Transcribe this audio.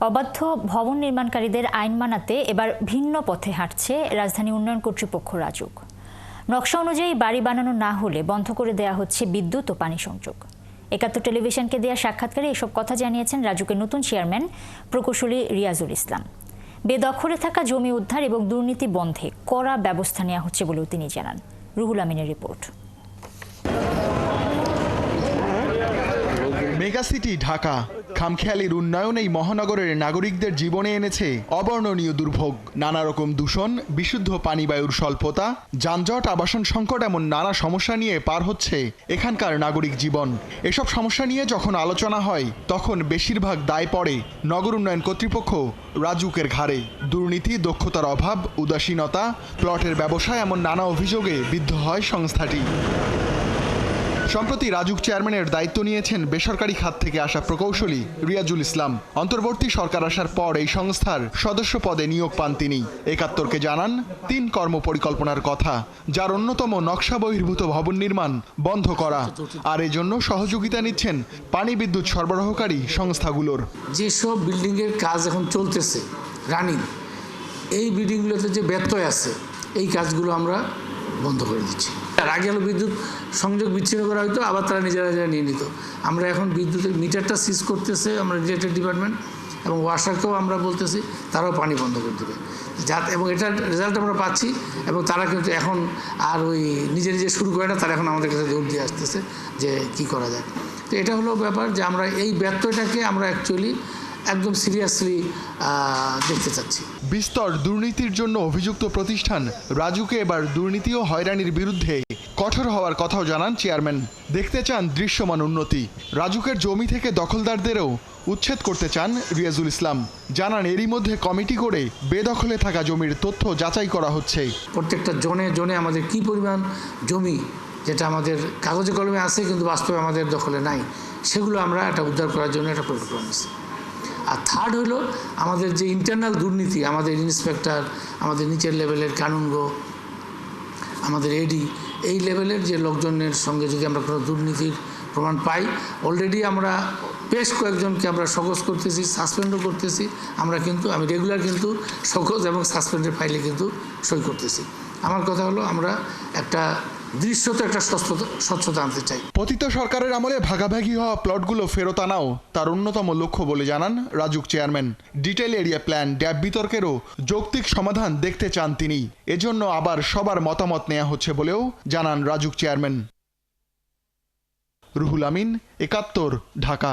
অবাধ্য ভবন নির্মাণকারীদের আইন মানাতে এবার ভিন্ন পথে হাঁটছে রাজধানী উন্নয়ন কর্তৃপক্ষ রাজুক। নকশা অনুযায়ী বাড়ি বানানো না হলে বন্ধ করে দেয়া হচ্ছে বিদ্যুৎ ও পানি সংযোগ। ৭১ টেলিভিশনকে দেয়া সাক্ষাৎকারে এসব কথা জানিয়েছেন রাজুকের নতুন চেয়ারম্যান প্রকৌশলী রিয়াজুল ইসলাম। বেদখলে থাকা জমি উদ্ধার এবং দুর্নীতি বন্ধে কড়া ব্যবস্থা নেওয়া হচ্ছে বলেও তিনি জানান। রুহুল আমিনের রিপোর্ট। মেগাসিটি ঢাকা খামখেয়ালির উন্নয়ন এই মহানগরের নাগরিকদের জীবনে এনেছে অবর্ণনীয় দুর্ভোগ। নানা রকম দূষণ, বিশুদ্ধ পানি বায়ুর স্বল্পতা, যানজট, আবাসন সংকট এমন নানা সমস্যা নিয়ে পার হচ্ছে এখানকার নাগরিক জীবন। এসব সমস্যা নিয়ে যখন আলোচনা হয় তখন বেশিরভাগ দায় পড়ে নগর উন্নয়ন কর্তৃপক্ষ রাজুকের ঘাড়ে। দুর্নীতি, দক্ষতার অভাব, উদাসীনতা, প্লটের ব্যবসা এমন নানা অভিযোগে বিদ্ধ হয় সংস্থাটি। সম্প্রতি রাজুক চেয়ারম্যানের দায়িত্ব নিয়েছেন বেসরকারি খাত থেকে আসা প্রকৌশলী রিয়াজুল ইসলাম। অন্তর্বর্তী সরকার আসার পর এই সংস্থার সদস্য পদে নিয়োগ পান তিনি। ৭১কে জানান ৩ কর্মপরিকল্পনার কথা, যার অন্যতম নকশা বহির্ভূত ভবন নির্মাণ বন্ধ করা। আর এজন্য সহযোগিতা নিচ্ছেন পানি বিদ্যুৎ সরবরাহকারী সংস্থাগুলোর। যেসব বিল্ডিংয়ের কাজ এখন চলতেছে রানিং, এই বিল্ডিংগুলোতে যে ব্যত্যয় আছে এই কাজগুলো আমরা বন্ধ করে দিচ্ছি। আর আগে হলো বিদ্যুৎ সংযোগ বিচ্ছিন্ন করা হয়তো, আবার তারা নিজেরা নিয়ে নিত। আমরা এখন বিদ্যুতের মিটারটা সিজ করতেছে আমরা রিলেটেড ডিপার্টমেন্ট, এবং ওয়াসারকেও আমরা বলতেছি তারাও পানি বন্ধ করে দেবে যাতে, এবং এটার রেজাল্ট আমরা পাচ্ছি। এবং তারা কিন্তু এখন আর ওই নিজে শুরু করে না, তারা এখন আমাদের কাছে দৌড় দিয়ে আসতেছে যে কি করা যায়। তো এটা হলো ব্যাপার যে আমরা এই ব্যত্যয়টাকে আমরা অ্যাকচুয়ালি একদম সিরিয়াসলি দেখতে চাচ্ছি। বিস্তর দুর্নীতির জন্য অভিযুক্ত প্রতিষ্ঠান রাজুকে এবার দুর্নীতি ও হয়রানির বিরুদ্ধে কঠোর হওয়ার কথাও জানান চেয়ারম্যান। দেখতে চান দৃশ্যমান উন্নতি। রাজুকের জমি থেকে দখলদারদেরও উচ্ছেদ করতে চান রিয়াজুল ইসলাম। জানান এরই মধ্যে কমিটি করে বেদখলে থাকা জমির তথ্য যাচাই করা হচ্ছে। প্রত্যেকটা জোনে জোনে আমাদের কি পরিমাণ জমি যেটা আমাদের কাগজে কলমে আছে কিন্তু বাস্তবে আমাদের দখলে নাই, সেগুলো আমরা একটা উদ্ধার করার জন্য একটা পরিকল্পনা নিচ্ছি। আর থার্ড হলো আমাদের যে ইন্টারনাল দুর্নীতি, আমাদের ইন্সপেক্টর, আমাদের নিচের লেভেলের কানুনগো, আমাদের এডি, এই লেভেলের যে লোকজনের সঙ্গে যদি আমরা কোনো দুর্নীতির প্রমাণ পাই, অলরেডি আমরা বেশ কয়েকজনকে আমরা সকোজ করতেছি, সাসপেন্ডও করতেছি। আমরা কিন্তু আমি রেগুলার কিন্তু সকোজ এবং সাসপেন্ডের ফাইলে কিন্তু সই করতেছি। আমার কথা হলো আমরা একটা দৃশ্যত একটা স্বচ্ছতা আনতে চাই। পতিত সরকারের আমলে ভাগাভাগি হওয়া প্লটগুলো ফেরত আনাও তার অন্যতম লক্ষ্য বলে জানান RAJUK chairman. Detail area plan, DAP বিতর্কেরও যৌক্তিক সমাধান দেখতে চান তিনি। এজন্য আবার সবার মতামত নেওয়া হচ্ছে বলেও জানান রাজুক চেয়ারম্যান। রুহুল আমিন, ৭১, ঢাকা।